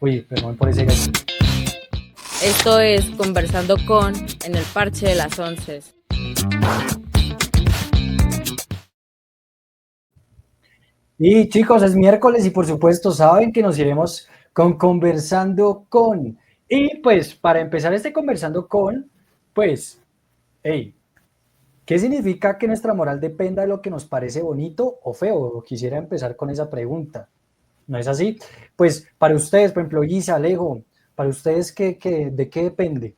Uy, perdón por ese gallo. Esto es Conversando con en el Parche de las 11. Y chicos, es miércoles y por supuesto saben que nos iremos con Conversando con. Y pues para empezar este Conversando con, pues, hey, ¿qué significa que nuestra moral dependa de lo que nos parece bonito o feo? Quisiera empezar con esa pregunta. ¿No es así? Pues para ustedes, por ejemplo, Guisa, Alejo, para ustedes, ¿de qué depende?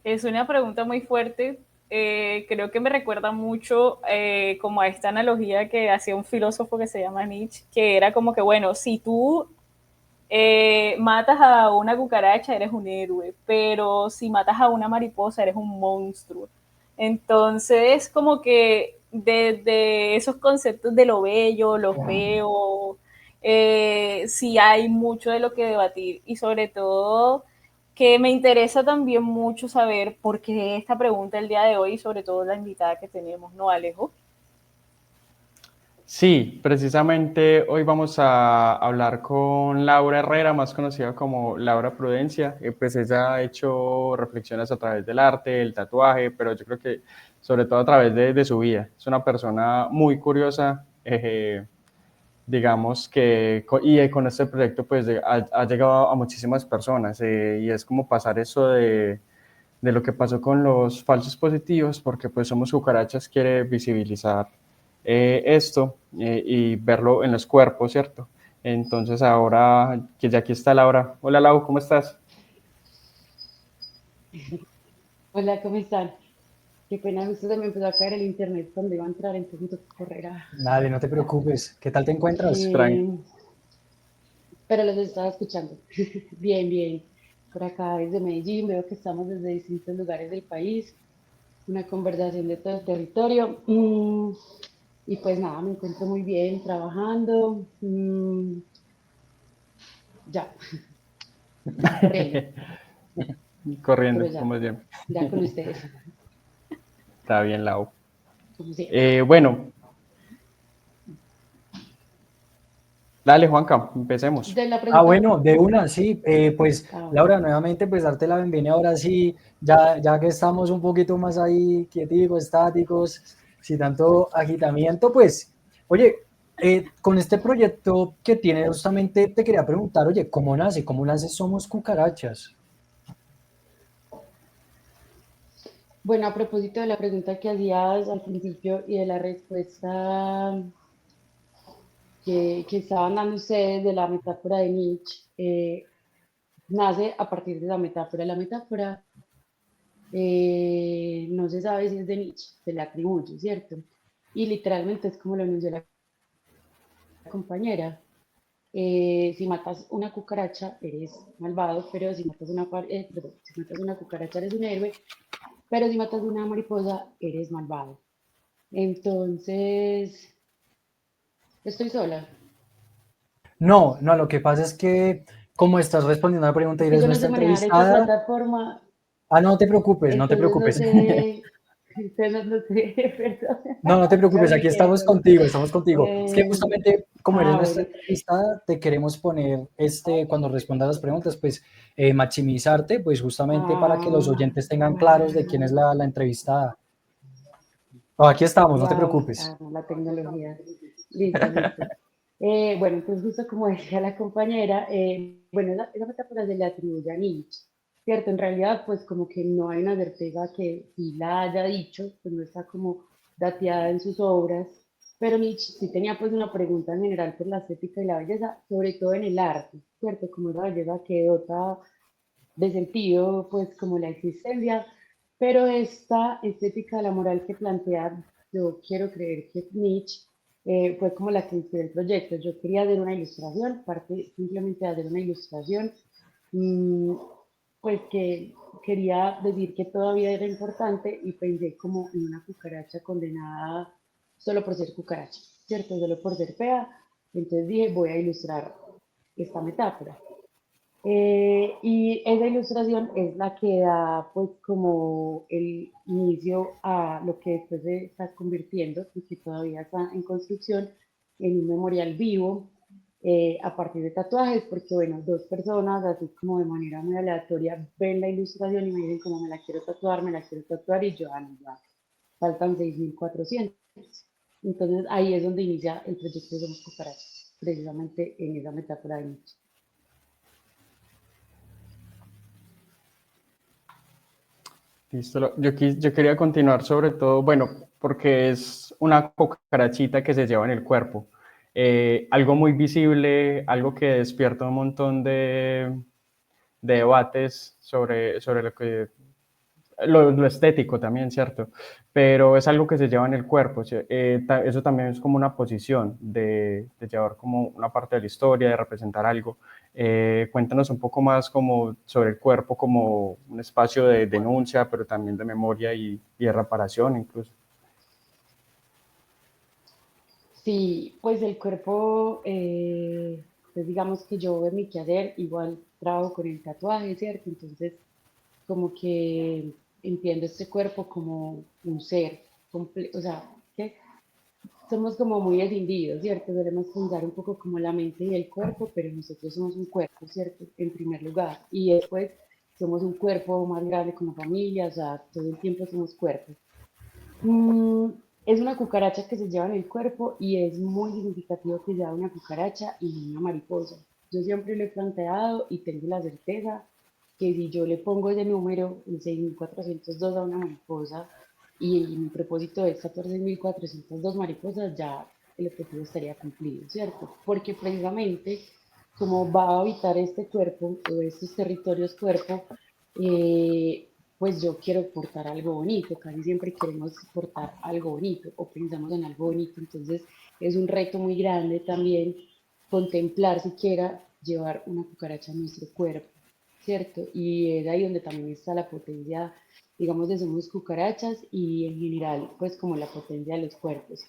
Es una pregunta muy fuerte. Creo que me recuerda mucho como a esta analogía que hacía un filósofo que se llama Nietzsche, que era como que, bueno, si tú matas a una cucaracha, eres un héroe, pero si matas a una mariposa, eres un monstruo. Entonces, como que desde esos conceptos de lo bello, lo feo, sí hay mucho de lo que debatir y sobre todo que me interesa también mucho saber por qué esta pregunta el día de hoy y sobre todo la invitada que tenemos, ¿no, Alejo? Sí, precisamente hoy vamos a hablar con Laura Herrera, más conocida como Laura Prudencia. Pues ella ha hecho reflexiones a través del arte, el tatuaje, pero yo creo que sobre todo a través de su vida. Es una persona muy curiosa, digamos que, y con este proyecto pues ha llegado a muchísimas personas y es como pasar eso de lo que pasó con los falsos positivos, porque pues Somos Cucarachas quiere visibilizar esto y verlo en los cuerpos, ¿cierto? Entonces ahora que ya aquí está Laura. Hola Lau, ¿cómo estás? Hola, ¿cómo están? Qué pena, justo se me empezó a caer el internet cuando iba a entrar, entonces me tocó correr Dale, no te allá. preocupes. ¿Qué tal te encuentras? Eh, pero los estaba escuchando. Bien, bien. Por acá desde Medellín veo que estamos desde distintos lugares del país. Una conversación de todo el territorio. Y pues nada, me encuentro muy bien trabajando. Ya, corriendo, pero Corriendo, ya, como siempre. ya con ustedes, Está bien, Lau. como siempre. Bueno, dale Juanca, empecemos. De la Ah, pregunta, bueno, de una, sí. Pues ah, Laura, nuevamente, pues darte la bienvenida ahora sí, ya que estamos un poquito más ahí quieticos, estáticos, sin tanto agitamiento, pues, oye, con este proyecto que tiene justamente te quería preguntar, oye, ¿cómo nace? ¿Cómo nace Somos Cucarachas? bueno, a propósito de la pregunta que hacías al principio y de la respuesta que estaban dando ustedes de la metáfora de Nietzsche, nace a partir de la metáfora. La metáfora no se sabe si es de Nietzsche, se le atribuye, ¿cierto? Y literalmente es como lo anunció la compañera. Si matas una cucaracha, eres malvado, pero si matas perdón, si matas una cucaracha, eres un héroe, pero si matas una mariposa, eres malvado. Entonces, estoy sola. No, no, lo que pasa es que como estás respondiendo a la pregunta y Es que eres yo no nuestra sé manejar esta entrevistada, plataforma, ah, no te preocupes, no te entonces no preocupes. sé, entonces no sé, perdón, No, no te ya preocupes, me aquí quedé estamos sola. contigo, estamos contigo. Es que Eh, justamente como eres nuestra bueno, entrevistada, te queremos poner, cuando respondas las preguntas, pues maximizarte, pues justamente para que los ah, oyentes tengan claros de quién es la entrevistada. Oh, aquí estamos, no te wow, preocupes. no, la tecnología. Listo, listo. Bueno, entonces justo como decía la compañera, bueno, esa metáfora se le atribuye a Nietzsche, ¿cierto? En realidad, pues como que no hay una certeza que sí la haya dicho, pues no está como dateada en sus obras, pero Nietzsche sí tenía pues una pregunta en general por la estética y la belleza, sobre todo en el arte, ¿cierto? Como esa belleza que dota de sentido, pues como la existencia, pero esta estética de la moral que plantea, yo quiero creer que Nietzsche fue como la que inspiró el proyecto. Yo quería hacer una ilustración, parte simplemente de hacer una ilustración, mmm, pues que quería decir que todavía era importante y pensé como en una cucaracha condenada solo por ser cucaracha, ¿cierto? Solo por ser fea. Entonces dije, voy a ilustrar esta metáfora. Y esa ilustración es la que da pues como el inicio a lo que después se está convirtiendo, porque todavía está en construcción, en un memorial vivo, a partir de tatuajes, porque bueno, dos personas, así como de manera muy aleatoria, ven la ilustración y me dicen como me la quiero tatuar y yo, no, ya, faltan 6.400. Entonces ahí es donde inicia el proyecto de Somos Cucarachas, precisamente en esa metáfora de nicho. Listo. Yo quería continuar sobre todo, bueno, porque es una cucarachita que se lleva en el cuerpo. Algo muy visible, algo que despierta un montón de debates sobre lo estético también, ¿cierto? Pero es algo que se lleva en el cuerpo. Eso también es como una posición de llevar como una parte de la historia, de representar algo. Cuéntanos un poco más como sobre el cuerpo como un espacio de denuncia, pero también de memoria y de reparación incluso. Sí, pues el cuerpo, pues digamos que yo en mi quehacer igual trabajo con el tatuaje, ¿cierto? Entonces, como que entiendo este cuerpo como un ser, o sea, que somos como muy escindidos, ¿cierto? Debemos pensar un poco como la mente y el cuerpo, pero nosotros somos un cuerpo, ¿cierto? En primer lugar. Y después somos un cuerpo más grande como familia, o sea, todo el tiempo somos cuerpos. Mm, es una cucaracha que se lleva en el cuerpo y es muy significativo que sea una cucaracha y no una mariposa. Yo siempre lo he planteado y tengo la certeza que si yo le pongo ese número, el 6.402 a una mariposa, y mi propósito es 14.402 mariposas, ya el objetivo estaría cumplido, ¿cierto? Porque precisamente como va a habitar este cuerpo o estos territorios cuerpo, eh, pues yo quiero portar algo bonito, casi siempre queremos portar algo bonito o pensamos en algo bonito, entonces es un reto muy grande también contemplar siquiera llevar una cucaracha a nuestro cuerpo, ¿cierto? Y es ahí donde también está la potencia, digamos, de Somos Cucarachas y en general, pues como la potencia de los cuerpos.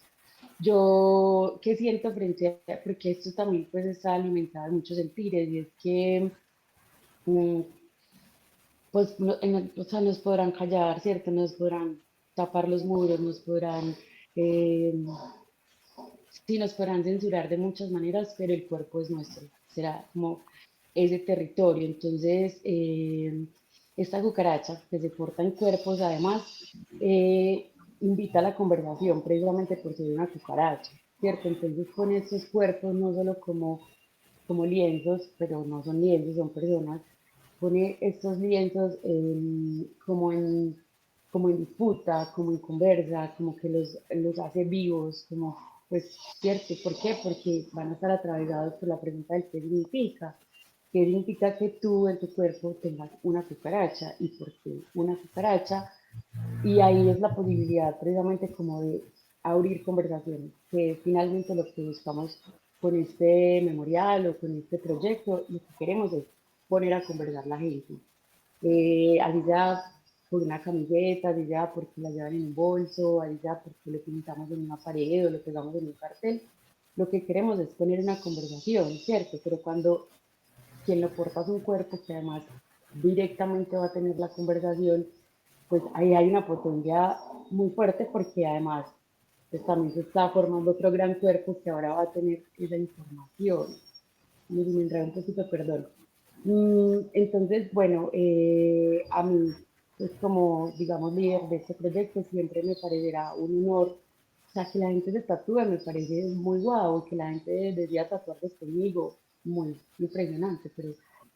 Yo, ¿qué siento frente a, porque esto también pues está alimentado de muchos sentires, y es que mm, pues o sea, nos podrán callar, ¿cierto? Nos podrán tapar los muros, nos podrán, eh, sí, nos podrán censurar de muchas maneras, pero el cuerpo es nuestro, será como ese territorio. Entonces, esta cucaracha que se porta en cuerpos, además, invita a la conversación precisamente por ser una cucaracha, ¿cierto? Entonces, con estos cuerpos, no solo como lienzos, pero no son lienzos, son personas, pone estos lienzos como en disputa, como en conversa, como que los hace vivos, como, pues, ¿cierto? ¿Por qué? Porque van a estar atravesados por la pregunta del qué significa. ¿Qué significa que tú en tu cuerpo tengas una cucaracha? ¿Y por qué una cucaracha? Y ahí es la posibilidad precisamente como de abrir conversaciones, que es finalmente lo que buscamos con este memorial o con este proyecto. Lo que queremos es poner a conversar la gente. Así sea por una camiseta, así sea porque la llevan en un bolso, así sea porque lo pintamos en una pared o lo pegamos en un cartel. Lo que queremos es poner una conversación, ¿cierto? Pero cuando quien lo porta a su cuerpo, que además directamente va a tener la conversación, pues ahí hay una potencia muy fuerte porque además pues también se está formando otro gran cuerpo que ahora va a tener esa información. Me enredé un poquito, perdón. Entonces, bueno, a mí, pues como, digamos, líder de este proyecto, siempre me parecerá un honor, o sea, que la gente se tatúe, me parece muy guau, que la gente decida tatuarse conmigo, muy impresionante, pero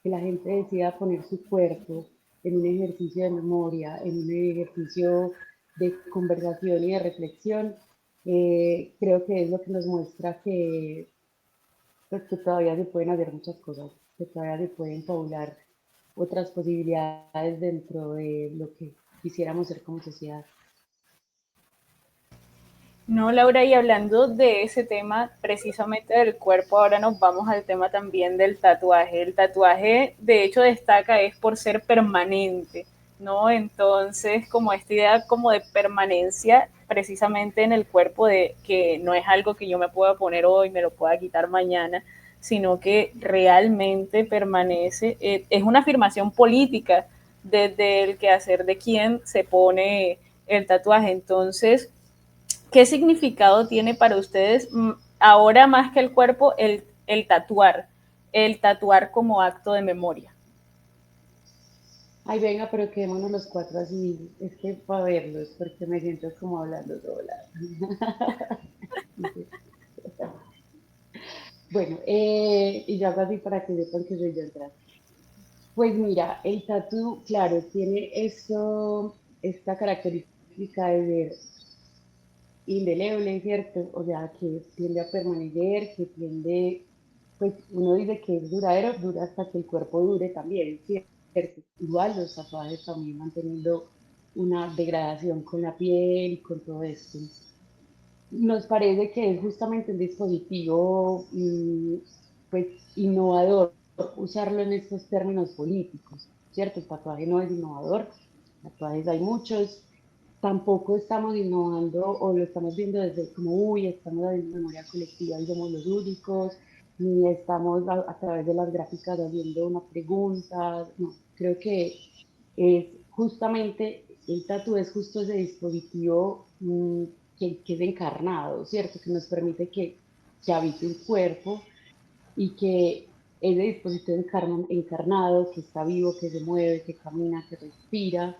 que la gente decida poner su cuerpo en un ejercicio de memoria, en un ejercicio de conversación y de reflexión, creo que es lo que nos muestra que, pues, que todavía se pueden hacer muchas cosas, que todavía se pueden fabular otras posibilidades dentro de lo que quisiéramos ser como sociedad. No, Laura, y hablando de ese tema precisamente del cuerpo, ahora nos vamos al tema también del tatuaje. El tatuaje, de hecho, destaca es por ser permanente, ¿no? Entonces, como esta idea como de permanencia precisamente en el cuerpo, de que no es algo que yo me pueda poner hoy, me lo pueda quitar mañana, sino que realmente permanece. Es una afirmación política desde el quehacer de quien se pone el tatuaje. Entonces, ¿qué significado tiene para ustedes ahora más que el cuerpo el tatuar como acto de memoria. Ay, venga, pero quedémonos los cuatro así. Es que para verlos, porque me siento como hablando sola. Bueno, y yo hago así para que sepan que soy yo atrás. Pues mira, el tatu, claro, tiene eso, esta característica de ser indeleble, ¿cierto? O sea, que tiende a permanecer, que tiende, pues uno dice que es duradero, dura hasta que el cuerpo dure también, ¿cierto? Igual los tatuajes también van teniendo una degradación con la piel y con todo esto. Nos parece que es justamente un dispositivo pues innovador usarlo en estos términos políticos, ¿cierto? El tatuaje no es innovador, tatuajes hay muchos, tampoco estamos innovando o lo estamos viendo desde como, uy, estamos haciendo memoria colectiva y somos los únicos, ni estamos a través de las gráficas haciendo una pregunta, no, creo que es justamente, el tatu es justo ese dispositivo que es encarnado, ¿cierto? Que nos permite que habite un cuerpo y que ese dispositivo encarnado, que está vivo, que se mueve, que camina, que respira,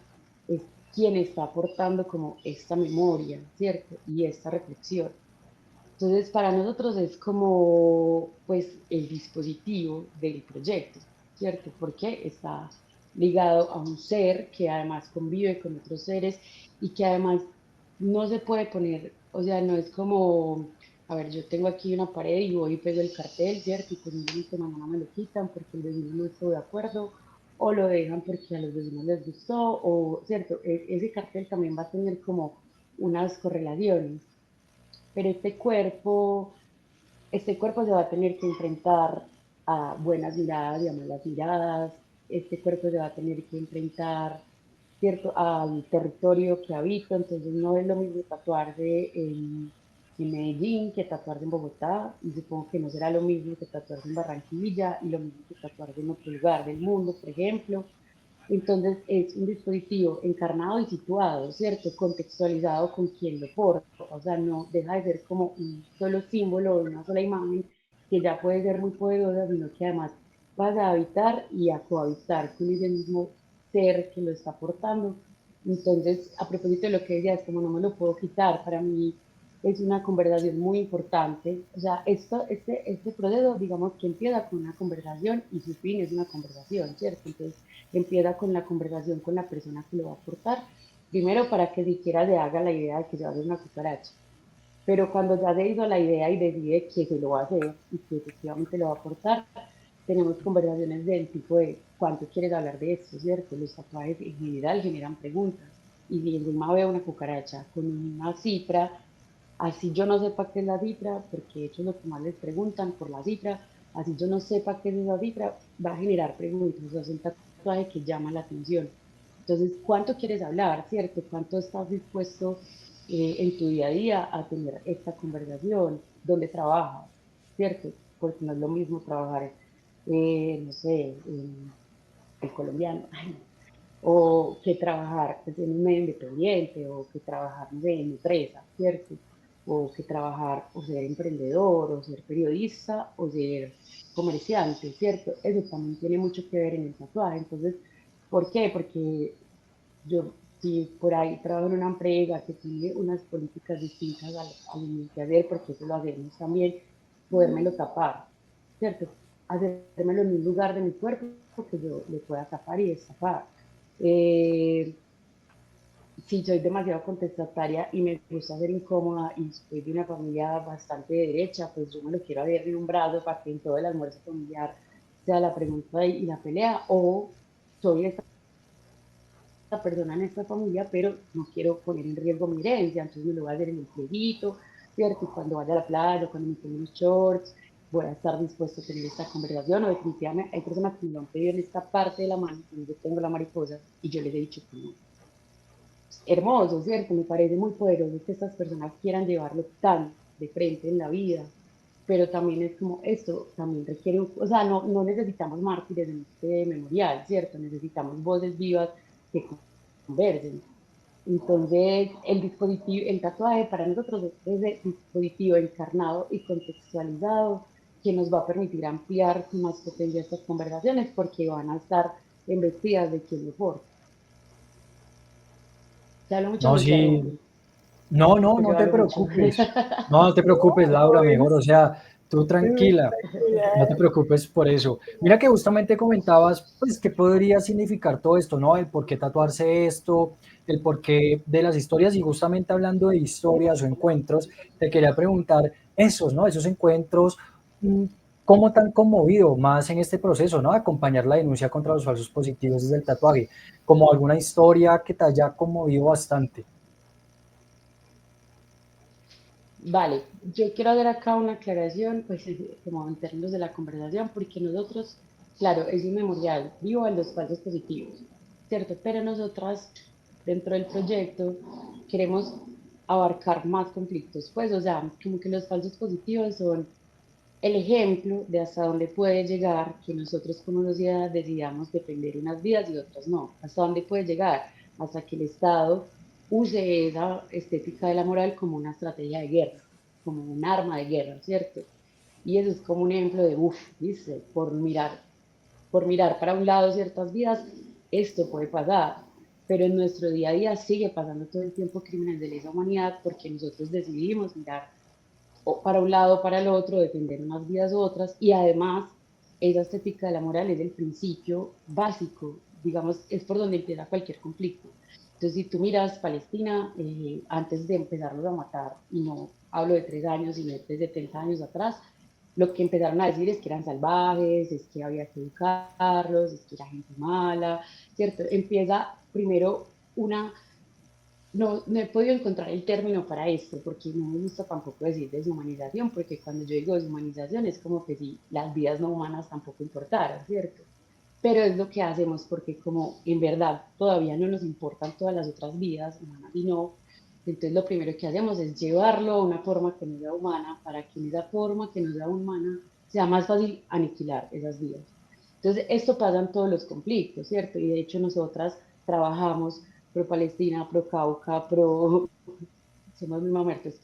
es quien está aportando como esta memoria, ¿cierto? Y esta reflexión. Entonces, para nosotros es como, pues, el dispositivo del proyecto, ¿cierto? Porque está ligado a un ser que además convive con otros seres y que además no se puede poner, o sea, no es como, a ver, yo tengo aquí una pared y voy y pego el cartel, ¿cierto? Y pues mañana me lo quitan porque el vecino no estuvo de acuerdo, o lo dejan porque a los vecinos les gustó, o, ¿cierto? Ese cartel también va a tener como unas correlaciones, pero este cuerpo se va a tener que enfrentar a buenas miradas y a malas miradas, este cuerpo se va a tener que enfrentar, ¿cierto?, al territorio que habita, entonces no es lo mismo tatuarse en Medellín que tatuarse en Bogotá, y supongo que no será lo mismo que tatuarse en Barranquilla y lo mismo que tatuarse en otro lugar del mundo, por ejemplo. Entonces es un dispositivo encarnado y situado, ¿cierto? Contextualizado con quien lo porta, o sea, no deja de ser como un solo símbolo, una sola imagen que ya puede ser muy poderosa, sino que además vas a habitar y a cohabitar con ese mismo ser que lo está portando. Entonces, a propósito de lo que decía, es como no me lo puedo quitar, para mí es una conversación muy importante. O sea, este proceso, digamos que empieza con una conversación y su fin es una conversación, ¿cierto? Entonces, empieza con la conversación con la persona que lo va a aportar, primero para que siquiera se haga la idea de que se va a hacer una cucaracha, pero cuando ya se hizo la idea y decide que se lo va a hacer y que efectivamente lo va a aportar, tenemos conversaciones del tipo de cuánto quieres hablar de esto, ¿cierto? Los tatuajes en general generan preguntas y si encima veo una cucaracha con una cifra, así yo no sepa qué es la cifra, porque de hecho es lo que más les preguntan por la cifra, así yo no sepa qué es esa cifra, va a generar preguntas, o sea, es un tatuaje que llama la atención. Entonces, ¿cuánto quieres hablar, cierto? ¿Cuánto estás dispuesto en tu día a día a tener esta conversación? ¿Dónde trabajas, cierto? Porque no es lo mismo trabajar, no sé, en el colombiano, o que trabajar pues, en un medio independiente, o que trabajar no sé, en empresa, ¿cierto? O que trabajar o ser emprendedor, o ser periodista, o ser comerciante, ¿cierto? Eso también tiene mucho que ver en el tatuaje. Entonces, ¿por qué? Porque yo, si por ahí trabajo en una empresa que tiene unas políticas distintas a lo que hacer, porque eso lo hacemos también, podérmelo tapar, ¿cierto? Hacérmelo en un lugar de mi cuerpo que yo le pueda tapar y destapar. Eh, si soy demasiado contestataria y me gusta ser incómoda y soy de una familia bastante de derecha, pues yo me lo quiero abrir de un brazo para que en todo el almuerzo familiar sea la pregunta y la pelea, o soy esta persona en esta familia, pero no quiero poner en riesgo mi herencia, entonces me lo voy a hacer en el plieguito, ¿cierto? Y cuando vaya a la playa, cuando me ponga unos shorts, voy a estar dispuesto a tener esta conversación, o definitivamente hay personas que me lo han pedido en esta parte de la mano, donde yo tengo la mariposa, y yo les he dicho que no. Hermoso, ¿cierto? Me parece muy poderoso que estas personas quieran llevarlo tan de frente en la vida, pero también es como esto, también requiere, o sea, no necesitamos mártires en este memorial, ¿cierto? Necesitamos voces vivas que conversen. Entonces, el dispositivo, el tatuaje para nosotros es ese dispositivo encarnado y contextualizado que nos va a permitir ampliar con más potencia estas conversaciones porque van a estar embestidas de quién mejor. Te hablo mucho, No, me sí, interrumpo, no, no, porque no te hablo mucho. preocupes. No, no te preocupes, Laura, mejor, o Es sea, tú tranquila, no te espectacular. preocupes por eso. Mira que justamente comentabas, pues, qué podría significar todo esto, ¿no? El por qué tatuarse esto, el por qué de las historias, y justamente hablando de historias o encuentros, te quería preguntar esos, ¿no? Esos encuentros, mm, ¿cómo te han conmovido más en este proceso, ¿no? Acompañar la denuncia contra los falsos positivos desde el tatuaje, como alguna historia que te haya conmovido bastante. Vale, yo quiero hacer acá una aclaración, pues como en términos de la conversación, porque nosotros, claro, es un memorial vivo a los falsos positivos, ¿cierto? Pero nosotras, dentro del proyecto, queremos abarcar más conflictos, pues, o sea, como que los falsos positivos son el ejemplo de hasta dónde puede llegar que nosotros como sociedad decidamos defender unas vidas y otras no. Hasta dónde puede llegar, hasta que el Estado use esa estética de la moral como una estrategia de guerra, como un arma de guerra, ¿cierto? Y eso es como un ejemplo de, uff, dice, por mirar para un lado ciertas vidas, esto puede pasar. Pero en nuestro día a día sigue pasando todo el tiempo crímenes de lesa humanidad porque nosotros decidimos mirar o para un lado o para el otro, defender unas vidas u otras, y además esa estética de la moral es el principio básico, digamos, es por donde empieza cualquier conflicto. Entonces, si tú miras Palestina, antes de empezarlos a matar, y no hablo de 3 años, sino de 70 años atrás, lo que empezaron a decir es que eran salvajes, es que había que educarlos, es que era gente mala, ¿cierto? Empieza primero una no he podido encontrar el término para esto, porque no me gusta tampoco decir deshumanización, porque cuando yo digo deshumanización es como que si las vidas no humanas tampoco importaran, ¿cierto? Pero es lo que hacemos porque como en verdad todavía no nos importan todas las otras vidas humanas y no, entonces lo primero que hacemos es llevarlo a una forma que no sea humana para que en esa forma que no sea humana sea más fácil aniquilar esas vidas. Entonces esto pasa en todos los conflictos, ¿cierto? Y de hecho nosotras trabajamos pro Palestina, pro Cauca, pro somos muy muertos,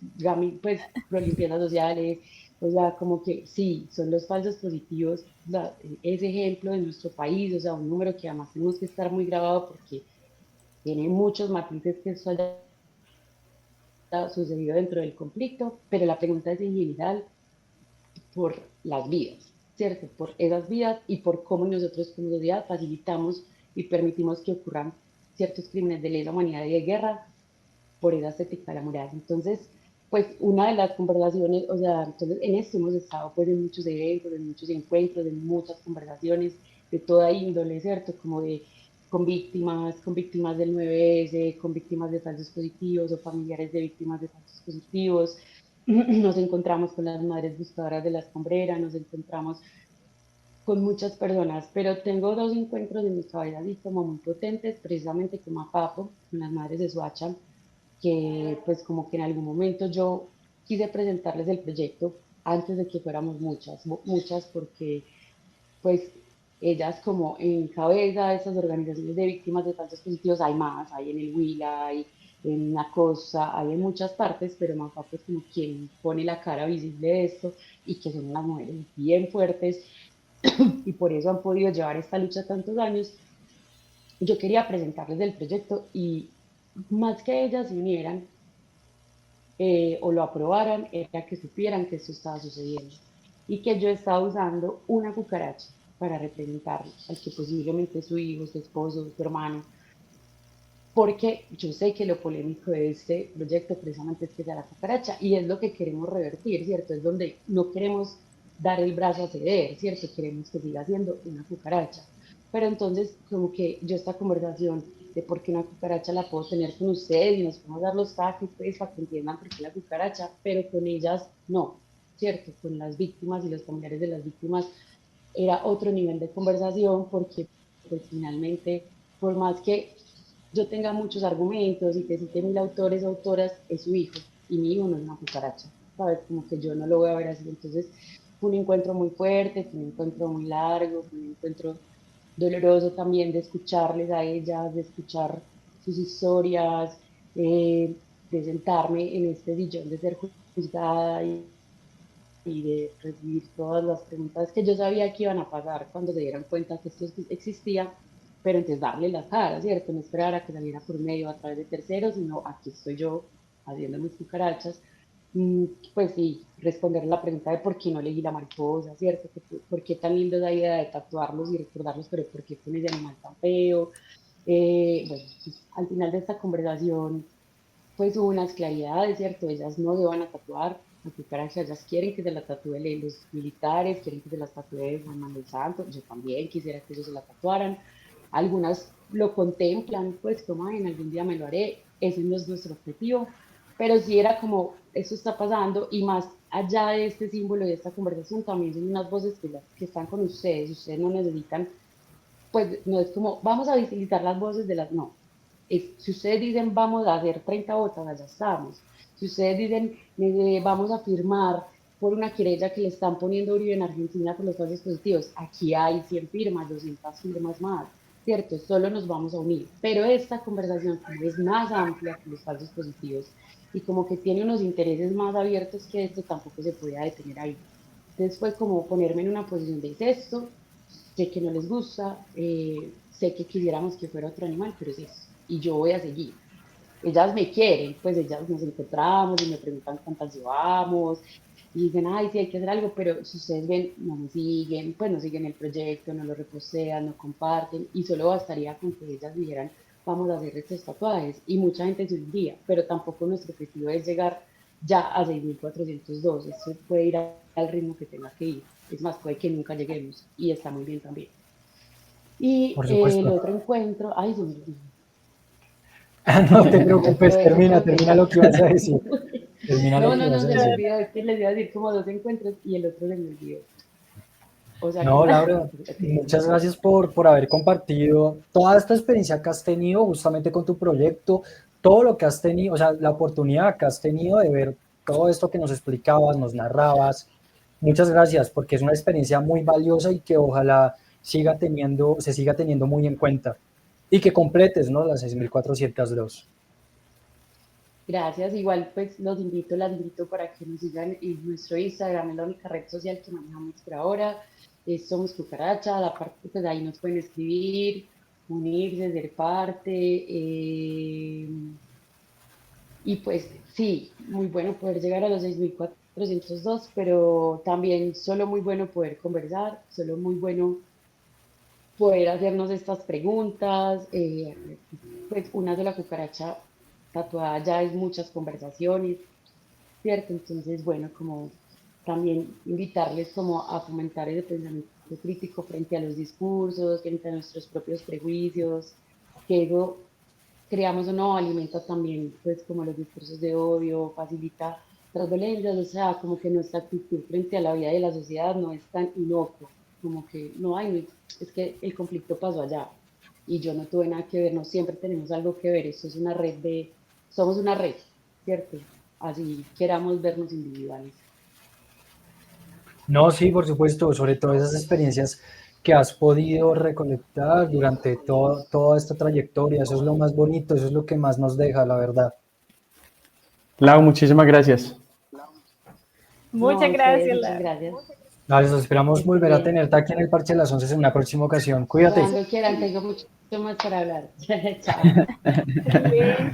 pues pro limpiezas sociales, o sea, como que sí, son los falsos positivos, ese ejemplo de nuestro país, o sea, un número que además tenemos que estar muy grabado porque tiene muchos matices que eso haya sucedido dentro del conflicto, pero la pregunta es en general por las vidas, ¿cierto? Por esas vidas y por cómo nosotros como sociedad facilitamos y permitimos que ocurran ciertos crímenes de lesa humanidad y de guerra por esa estética de la moral. Entonces, pues una de las conversaciones, o sea, entonces en esto hemos estado pues en muchos eventos, en muchos encuentros, en muchas conversaciones de toda índole, ¿cierto? Como de con víctimas del 9S, con víctimas de falsos positivos o familiares de víctimas de falsos positivos. Nos encontramos con las madres buscadoras de la escombrera, nos encontramos con muchas personas, pero tengo dos encuentros en mi cabeza así como muy potentes, precisamente con Mapapo, con las madres de Soacha, que pues como que en algún momento yo quise presentarles el proyecto antes de que fuéramos muchas, muchas porque pues ellas como en cabeza de esas organizaciones de víctimas de falsos positivos hay más, hay en el Huila, hay en la costa, hay en muchas partes, pero Mapapo es como quien pone la cara visible de esto y que son unas mujeres bien fuertes y por eso han podido llevar esta lucha tantos años. Yo quería presentarles el proyecto y más que ellas se unieran o lo aprobaran, era que supieran que esto estaba sucediendo y que yo estaba usando una cucaracha para representar al que posiblemente es su hijo, su esposo, su hermano, porque yo sé que lo polémico de este proyecto precisamente es que sea la cucaracha y es lo que queremos revertir, ¿cierto? Es donde no queremos dar el brazo a ceder, ¿cierto? Queremos que siga siendo una cucaracha. Pero entonces, como que yo esta conversación de por qué una cucaracha la puedo tener con ustedes y nos podemos dar los taques, pues, para que entiendan por qué la cucaracha, pero con ellas no, ¿cierto? Con las víctimas y los familiares de las víctimas era otro nivel de conversación porque, pues, finalmente, por más que yo tenga muchos argumentos y que cite 1000 autores o autoras, es su hijo y mi hijo no es una cucaracha, ¿sabes? Como que yo no lo voy a ver así. Entonces fue un encuentro muy fuerte, fue un encuentro muy largo, fue un encuentro doloroso también de escucharles a ellas, de escuchar sus historias, de sentarme en este sillón de ser juzgada y de recibir todas las preguntas que yo sabía que iban a pasar cuando se dieran cuenta que esto existía, pero entonces darle la cara, ¿cierto? No esperar a que saliera por medio a través de terceros, sino aquí estoy yo haciendo mis cucarachas. Pues sí, responder la pregunta de por qué no elegí la mariposa, ¿cierto? ¿Por qué tan lindo esa idea de tatuarlos y recordarlos, pero por qué con ese animal tan feo? Bueno, pues, al final de esta conversación pues hubo unas claridades, ¿cierto? Ellas no se van a tatuar la cucaracha, ellas quieren que se la tatúen los militares, quieren que se las tatúe Juan Manuel Santos, yo también quisiera que ellos se la tatuaran. Algunas lo contemplan, pues como en algún día me lo haré, ese no es nuestro objetivo, pero sí era como, eso está pasando y más allá de este símbolo y de esta conversación también son unas voces que están con ustedes no necesitan, pues no es como, vamos a visibilizar las voces de las, no, si ustedes dicen vamos a hacer 30 votos, allá estamos. Si ustedes dicen vamos a firmar por una querella que le están poniendo Uribe en Argentina por los falsos positivos, aquí hay 100 firmas, 200 firmas más, ¿cierto? Solo nos vamos a unir. Pero esta conversación, como es más amplia que los falsos positivos y como que tiene unos intereses más abiertos que esto, tampoco se podía detener ahí. Entonces fue como ponerme en una posición de esto, sé que no les gusta, sé que quisiéramos que fuera otro animal, pero es eso, y yo voy a seguir. Ellas me quieren, pues ellas nos encontramos y me preguntan cuántas llevamos, y dicen, ay, sí, hay que hacer algo, pero si ustedes ven, no me siguen, pues no siguen el proyecto, no lo repostean, no comparten, y solo bastaría con que ellas dijeran, vamos a hacer estos tatuajes, y mucha gente se uniría, pero tampoco nuestro objetivo es llegar ya a 6.402, esto puede ir al ritmo que tenga que ir, es más, puede que nunca lleguemos, y está muy bien también. Y Por el supuesto. otro encuentro, ay, Dios mío, No te el preocupes, otro, termina lo que ibas a decir. Termina lo no, que no, ibas no, a se me decir. olvidó, es que les iba a decir como dos encuentros y el otro se me olvidó. O sea que No, no, Laura, muchas gracias por haber compartido toda esta experiencia que has tenido justamente con tu proyecto, todo lo que has tenido, o sea, la oportunidad que has tenido de ver todo esto que nos explicabas, nos narrabas. Muchas gracias, porque es una experiencia muy valiosa y que ojalá se siga teniendo muy en cuenta y que completes, ¿no? Las 6.402. gracias, igual pues las invito para que nos sigan en nuestro Instagram, es la única red social que manejamos por ahora, Somos Cucaracha, aparte pues ahí nos pueden escribir, unirse, ser parte, y pues sí, muy bueno poder llegar a los 6.402, pero también solo muy bueno poder conversar, solo muy bueno poder hacernos estas preguntas. Pues una sola cucaracha tatuada ya es muchas conversaciones, ¿cierto? Entonces, bueno, como también invitarles como a fomentar ese pensamiento crítico frente a los discursos, frente a nuestros propios prejuicios, que eso creamos o no, alimenta también, pues, como los discursos de odio, facilita las violencias, o sea, como que nuestra actitud frente a la vida de la sociedad no es tan inocua, como que no hay, es que el conflicto pasó allá y yo no tuve nada que ver, no siempre tenemos algo que ver, esto es una red somos una red, ¿cierto? Así queramos vernos individuales. No, sí, por supuesto, sobre todo esas experiencias que has podido recolectar durante toda esta trayectoria, eso es lo más bonito, eso es lo que más nos deja, la verdad. Lau, muchísimas gracias. No, a Muchas ustedes, gracias, muchas Lara. gracias, Nos que esperamos estén volver a bien. tenerte aquí en el Parche de las 11 en una próxima ocasión. Cuídate. Cuando quieran, tengo mucho más para hablar. Chao. Bien.